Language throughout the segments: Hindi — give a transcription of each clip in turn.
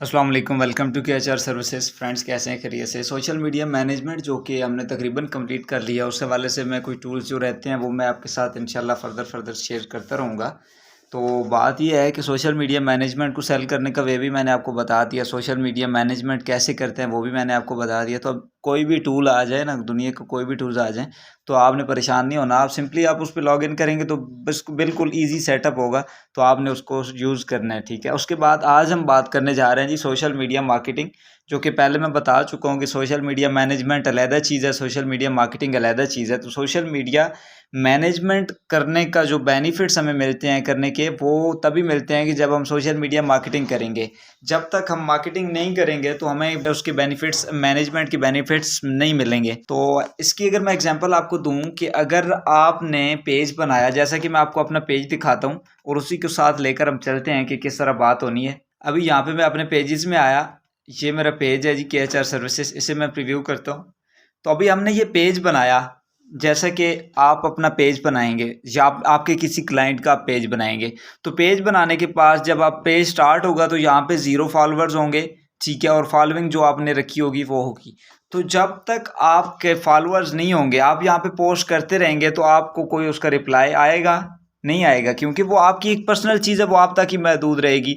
अस्सलाम वालेकुम, welcome to KHR services. Friends, कैसे हैं? खैरियत से? सोशल मीडिया मैनेजमेंट जो कि हमने तकरीबन कंप्लीट कर लिया, उस हवाले से मैं कोई टूल्स जो रहते हैं वो मैं आपके साथ इंशाल्लाह फर्दर शेयर करता रहूँगा। तो बात ये है कि सोशल मीडिया मैनेजमेंट को सेल करने का वे भी मैंने आपको बता दिया, सोशल मीडिया मैनेजमेंट कैसे करते हैं वो भी मैंने आपको बता दिया। तो अब कोई भी टूल आ जाए ना, दुनिया का कोई भी टूल्स आ जाएँ, तो आपने परेशान नहीं होना। आप सिंपली आप उस पे लॉगिन करेंगे तो बस बिल्कुल ईज़ी सेटअप होगा, तो आपने उसको यूज़ करना है, ठीक है? उसके बाद आज हम बात करने जा रहे हैं जी सोशल मीडिया मार्केटिंग, जो कि पहले मैं बता चुका हूँ कि सोशल मीडिया मैनेजमेंट अलहदा चीज़ है, सोशल मीडिया मार्केटिंग अलहदा चीज़ है। तो सोशल मीडिया मैनेजमेंट करने का जो बेनिफिट्स हमें मिलते हैं करने के, वो तभी मिलते हैं कि जब हम सोशल मीडिया मार्केटिंग करेंगे। जब तक हम मार्केटिंग नहीं करेंगे तो हमें उसके बेनिफिट्स, मैनेजमेंट के बेनिफिट्स नहीं मिलेंगे। तो इसकी अगर मैं एग्जांपल आपको दूं कि अगर आपने पेज बनाया, जैसा कि मैं आपको अपना पेज दिखाता हूं और उसी के साथ लेकर हम चलते हैं कि किस तरह बात होनी है। अभी यहाँ पे मैं अपने पेजेस में आया, ये मेरा पेज है जी KHR सर्विसेज। इसे मैं प्रीव्यू करता हूँ। तो अभी हमने ये पेज बनाया, जैसा कि आप अपना पेज बनाएंगे या आपके किसी क्लाइंट का पेज बनाएंगे, तो पेज बनाने के पास जब आप पेज स्टार्ट होगा तो यहाँ पे 0 फॉलोअर्स होंगे, ठीक है, और फॉलोइंग जो आपने रखी होगी वो होगी। तो जब तक आपके फॉलोअर्स नहीं होंगे, आप यहाँ पे पोस्ट करते रहेंगे तो आपको कोई उसका रिप्लाई आएगा नहीं आएगा, क्योंकि वो आपकी एक पर्सनल चीज़ है, वो आप तक ही महदूद रहेगी।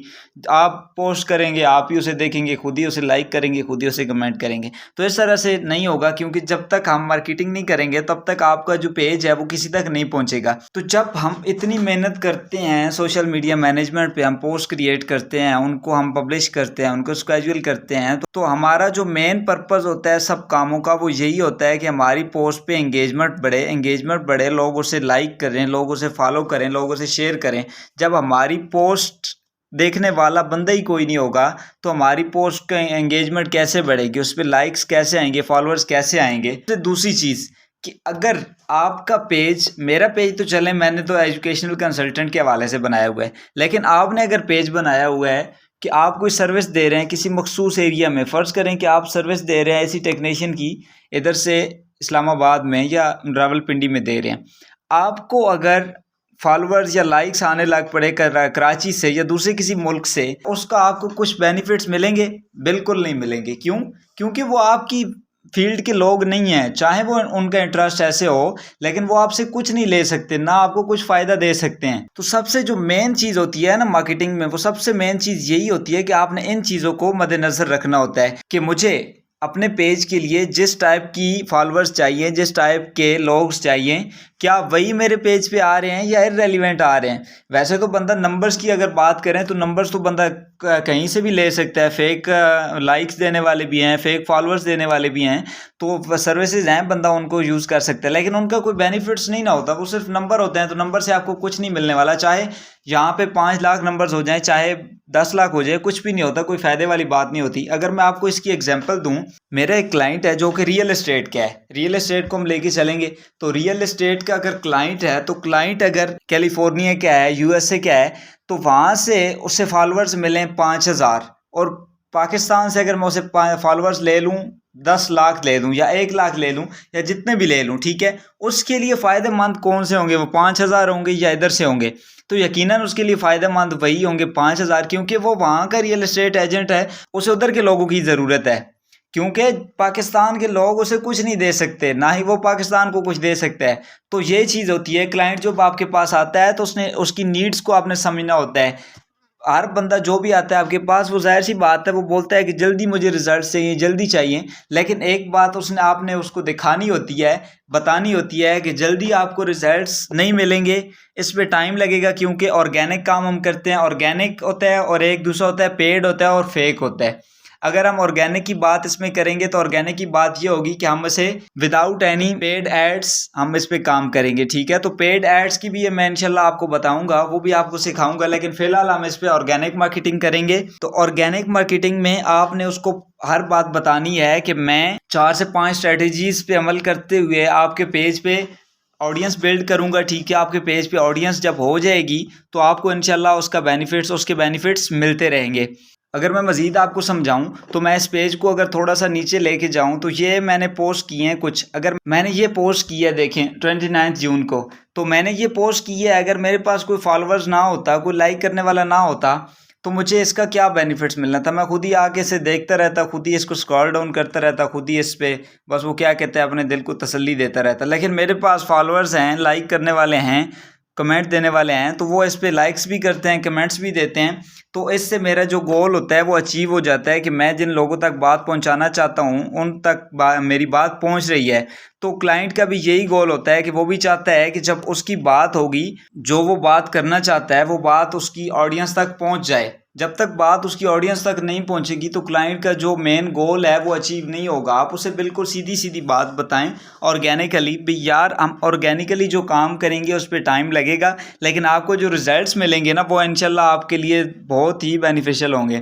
आप पोस्ट करेंगे, आप ही उसे देखेंगे, खुद ही उसे लाइक करेंगे, खुद ही उसे कमेंट करेंगे। तो इस तरह से नहीं होगा, क्योंकि जब तक हम मार्केटिंग नहीं करेंगे तब तक आपका जो पेज है वो किसी तक नहीं पहुंचेगा। तो जब हम इतनी मेहनत करते हैं सोशल मीडिया मैनेजमेंट पे, हम पोस्ट क्रिएट करते हैं, उनको हम पब्लिश करते हैं, उनको स्केड्यूल करते हैं, तो हमारा जो मेन पर्पज़ होता है सब कामों का वो यही होता है कि हमारी पोस्ट पे एंगेजमेंट बढ़े, लोग उसे लाइक करें, लोग उसे फॉलो करें, लोग उसे शेयर करें। जब हमारी पोस्ट देखने वाला बंदा ही कोई नहीं होगा तो हमारी पोस्ट का एंगेजमेंट कैसे बढ़ेगी, उस पर लाइक्स कैसे आएंगे, फॉलोअर्स कैसे आएंगे। तो दूसरी चीज़ कि अगर आपका पेज, मेरा पेज तो चले, मैंने तो एजुकेशनल कंसल्टेंट के हवाले से बनाया हुआ है, लेकिन आपने अगर पेज बनाया हुआ है कि आप कोई सर्विस दे रहे हैं किसी मखसूस एरिया में, फ़र्ज़ करें कि आप सर्विस दे रहे हैं ऐसी टेक्नीशियन की, इधर से इस्लामाबाद में या रावलपिंडी में दे रहे हैं, आपको अगर फॉलोअर्स या लाइक्स आने लग पड़े कराची से या दूसरे किसी मुल्क से, उसका आपको कुछ बेनिफिट्स मिलेंगे? बिल्कुल नहीं मिलेंगे। क्यों? क्योंकि वो आपकी फील्ड के लोग नहीं हैं। चाहे वो उनका इंटरेस्ट ऐसे हो, लेकिन वो आपसे कुछ नहीं ले सकते, ना आपको कुछ फ़ायदा दे सकते हैं। तो सबसे जो मेन चीज़ होती है ना मार्केटिंग में, वो सबसे मेन चीज़ यही होती है कि आपने इन चीज़ों को मद्देनज़र रखना होता है कि मुझे अपने पेज के लिए जिस टाइप की फॉलोअर्स चाहिए, जिस टाइप के लोग चाहिए, क्या वही मेरे पेज पे आ रहे हैं या इररेलेवेंट आ रहे हैं। वैसे तो बंदा नंबर्स की अगर बात करें तो नंबर्स तो बंदा कहीं से भी ले सकता है, फेक लाइक्स देने वाले भी हैं, फेक फॉलोअर्स देने वाले भी हैं, तो सर्विसेज हैं, बंदा उनको यूज़ कर सकता है, लेकिन उनका कोई बेनिफिट्स नहीं ना होता, वो सिर्फ नंबर होते हैं। तो नंबर से आपको कुछ नहीं मिलने वाला, चाहे यहाँ पे 5 लाख नंबर्स हो जाएं, चाहे 10 लाख हो जाए, कुछ भी नहीं होता, कोई फ़ायदे वाली बात नहीं होती। अगर मैं आपको इसकी एग्जांपल दूं, मेरा एक क्लाइंट है जो कि रियल एस्टेट का है, रियल एस्टेट को हम लेके चलेंगे। तो रियल एस्टेट का अगर क्लाइंट है, तो क्लाइंट अगर कैलिफोर्निया का है, USA का है, तो वहाँ से उससे फॉलोअर्स मिलें 5,000, और पाकिस्तान से अगर मैं उसे फॉलोअर्स ले लूँ 10 लाख ले लूँ या 1 लाख ले लूँ या जितने भी ले लूँ, ठीक है, उसके लिए फ़ायदेमंद कौन से होंगे? वो 5,000 होंगे या इधर से होंगे? तो यकीनन उसके लिए फ़ायदेमंद वही होंगे 5,000, क्योंकि वो वहाँ का रियल एस्टेट एजेंट है, उसे उधर के लोगों की ज़रूरत है। क्योंकि पाकिस्तान के लोग उसे कुछ नहीं दे सकते, ना ही वो पाकिस्तान को कुछ दे सकता है। तो ये चीज़ होती है, क्लाइंट जब आपके पास आता है तो उसने उसकी नीड्स को आपने समझना होता है। हर बंदा जो भी आता है आपके पास, वो जाहिर सी बात है, वो बोलता है कि जल्दी मुझे रिजल्ट चाहिए, जल्दी चाहिए। लेकिन एक बात आपने उसको दिखानी होती है, बतानी होती है कि जल्दी आपको रिजल्ट्स नहीं मिलेंगे, इस पे टाइम लगेगा, क्योंकि ऑर्गेनिक काम हम करते हैं। ऑर्गेनिक होता है और एक दूसरा होता है पेड होता है और फेक होता है। अगर हम ऑर्गेनिक की बात इसमें करेंगे तो ऑर्गेनिक की बात ये होगी कि हम इसे विदाउट एनी पेड एड्स हम इस पे काम करेंगे, ठीक है। तो पेड एड्स की भी मैं इंशाल्लाह आपको बताऊंगा, वो भी आपको सिखाऊंगा, लेकिन फिलहाल हम इस पे ऑर्गेनिक मार्केटिंग करेंगे। तो ऑर्गेनिक मार्केटिंग में आपने उसको हर बात बतानी है कि मैं 4 से 5 स्ट्रेटजीज पे अमल करते हुए आपके पेज पे ऑडियंस बिल्ड करूंगा, ठीक है। आपके पेज पे ऑडियंस जब हो जाएगी तो आपको इंशाल्लाह उसके बेनिफिट्स मिलते रहेंगे। अगर मैं मज़ीद आपको समझाऊं तो मैं इस पेज को अगर थोड़ा सा नीचे लेके जाऊं तो ये मैंने पोस्ट किए हैं कुछ। अगर मैंने ये पोस्ट की है, देखें 29 जून को, तो मैंने ये पोस्ट की है। अगर मेरे पास कोई फॉलोअर्स ना होता, कोई लाइक करने वाला ना होता, तो मुझे इसका क्या बेनिफिट्स मिलना था, मैं खुद ही आके इसे देखता रहता, खुद ही इसको स्क्रॉल डाउन करता रहता, खुद ही इस पे बस वो क्या कहते हैं अपने दिल को तसल्ली देता रहता। लेकिन मेरे पास फॉलोअर्स हैं, लाइक करने वाले हैं, कमेंट देने वाले हैं, तो वो इस पे लाइक्स भी करते हैं, कमेंट्स भी देते हैं। तो इससे मेरा जो गोल होता है वो अचीव हो जाता है कि मैं जिन लोगों तक बात पहुंचाना चाहता हूं उन तक मेरी बात पहुंच रही है। तो क्लाइंट का भी यही गोल होता है कि वो भी चाहता है कि जब उसकी बात होगी, जो वो बात करना चाहता है, वो बात उसकी ऑडियंस तक पहुंच जाए। जब तक बात उसकी ऑडियंस तक नहीं पहुंचेगी तो क्लाइंट का जो मेन गोल है वो अचीव नहीं होगा। आप उसे बिल्कुल सीधी सीधी बात बताएं ऑर्गेनिकली भी, यार हम ऑर्गेनिकली जो काम करेंगे उस पर टाइम लगेगा, लेकिन आपको जो रिजल्ट्स मिलेंगे ना वो इंशाल्लाह आपके लिए बहुत ही बेनिफिशियल होंगे।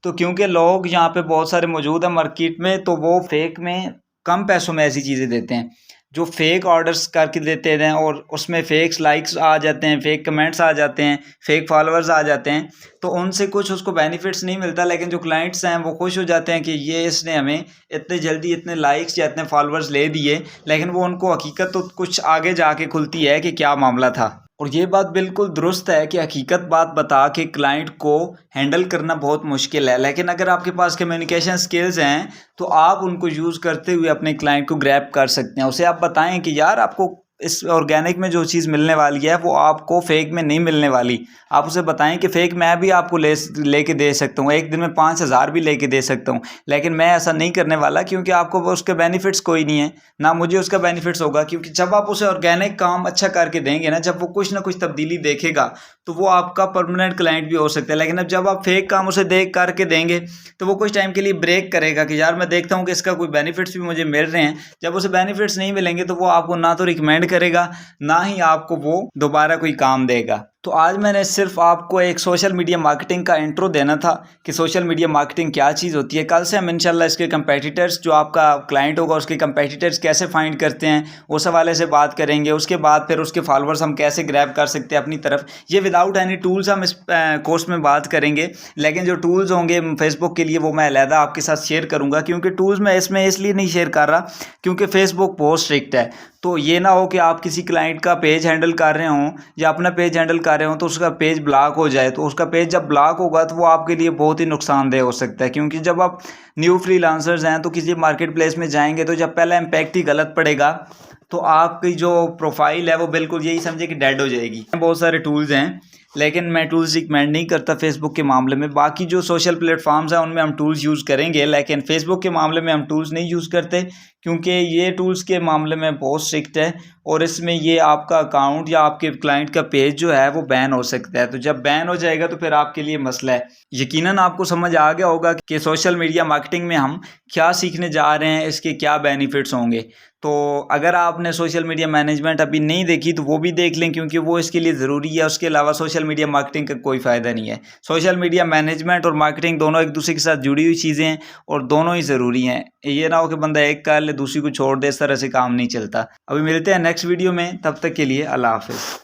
तो क्योंकि लोग यहाँ पे बहुत सारे मौजूद हैं मार्केट में, तो वो फेक में कम पैसों में ऐसी चीज़ें देते हैं, जो फेक ऑर्डर्स करके देते हैं और उसमें फेक लाइक्स आ जाते हैं, फेक कमेंट्स आ जाते हैं, फेक फॉलोअर्स आ जाते हैं। तो उनसे कुछ उसको बेनिफिट्स नहीं मिलता, लेकिन जो क्लाइंट्स हैं वो खुश हो जाते हैं कि ये इसने हमें इतने जल्दी इतने लाइक्स या इतने फॉलोअर्स ले दिए, लेकिन वो उनको हकीकत तो कुछ आगे जाके खुलती है कि क्या मामला था। और ये बात बिल्कुल दुरुस्त है कि हकीकत बात बता के क्लाइंट को हैंडल करना बहुत मुश्किल है, लेकिन अगर आपके पास कम्युनिकेशन स्किल्स हैं तो आप उनको यूज़ करते हुए अपने क्लाइंट को ग्रैब कर सकते हैं। उसे आप बताएं कि यार आपको इस ऑर्गेनिक में जो चीज़ मिलने वाली है वो आपको फेक में नहीं मिलने वाली। आप उसे बताएं कि फेक मैं भी आपको लेके दे सकता हूँ, एक दिन में 5,000 भी लेके दे सकता हूँ, लेकिन मैं ऐसा नहीं करने वाला क्योंकि आपको उसके बेनिफिट्स कोई नहीं है, ना मुझे उसका बेनिफिट्स होगा। क्योंकि जब आप उसे ऑर्गेनिक काम अच्छा करके देंगे ना, जब वो कुछ ना कुछ तब्दीली देखेगा तो वो आपका परमानेंट क्लाइंट भी हो सकता है। लेकिन अब जब आप फेक काम उसे देख करके देंगे तो वो कुछ टाइम के लिए ब्रेक करेगा कि यार मैं देखता हूँ कि इसका कोई बेनिफिट्स भी मुझे मिल रहे हैं। जब उसे बेनिफिट्स नहीं मिलेंगे तो वो आपको ना तो रिकमेंड करेगा, ना ही आपको वो दोबारा कोई काम देगा। तो आज मैंने सिर्फ आपको एक सोशल मीडिया मार्केटिंग का इंट्रो देना था कि सोशल मीडिया मार्केटिंग क्या चीज़ होती है। कल से हम इंशाल्लाह इसके कंपेटिटर्स, जो आपका क्लाइंट होगा उसके कंपेटिटर्स कैसे फाइंड करते हैं उस हवाले से बात करेंगे। उसके बाद फिर उसके फॉलोअर्स हम कैसे ग्रैब कर सकते हैं अपनी तरफ, ये विदाउट एनी टूल्स हम इस कोर्स में बात करेंगे। लेकिन जो टूल्स होंगे फेसबुक के लिए वो मैं अलहदा आपके साथ शेयर करूँगा, क्योंकि टूल्स मैं इसमें इसलिए नहीं शेयर कर रहा क्योंकि फेसबुक बहुत स्ट्रिक्ट है। तो ये ना हो कि आप किसी क्लाइंट का पेज हैंडल कर रहे हों या अपना पेज हैंडल कर रहे हों तो उसका पेज ब्लॉक हो जाए। तो उसका पेज जब ब्लॉक होगा तो वो आपके लिए बहुत ही नुकसानदेह हो सकता है, क्योंकि जब आप न्यू फ्रीलांसर्स हैं तो किसी मार्केट प्लेस में जाएंगे तो जब पहला इम्पैक्ट ही गलत पड़ेगा तो आपकी जो प्रोफाइल है वो बिल्कुल यही समझे कि डेड हो जाएगी। बहुत सारे टूल्स हैं लेकिन मैं टूल्स रिकमेंड नहीं करता फेसबुक के मामले में। बाकी जो सोशल प्लेटफॉर्म्स हैं उनमें हम टूल्स यूज़ करेंगे, लेकिन फेसबुक के मामले में हम टूल्स नहीं यूज़ करते क्योंकि ये टूल्स के मामले में बहुत स्ट्रिक्ट है और इसमें ये आपका अकाउंट या आपके क्लाइंट का पेज जो है वो बैन हो सकता है। तो जब बैन हो जाएगा तो फिर आपके लिए मसला है। यकीनन आपको समझ आ गया होगा कि सोशल मीडिया मार्केटिंग में हम क्या सीखने जा रहे हैं, इसके क्या बेनिफिट्स होंगे। तो अगर आपने सोशल मीडिया मैनेजमेंट अभी नहीं देखी तो वो भी देख लें, क्योंकि वो इसके लिए ज़रूरी है। उसके अलावा सोशल मीडिया मार्केटिंग का कोई फ़ायदा नहीं है। सोशल मीडिया मैनेजमेंट और मार्केटिंग दोनों एक दूसरे के साथ जुड़ी हुई चीज़ें हैं और दोनों ही ज़रूरी हैं। ये ना हो कि बंदा एक कर ले दूसरी को छोड़ दे, इस तरह से काम नहीं चलता। अभी मिलते हैं नेक्स्ट वीडियो में, तब तक के लिए अल्लाह हाफ़िज़।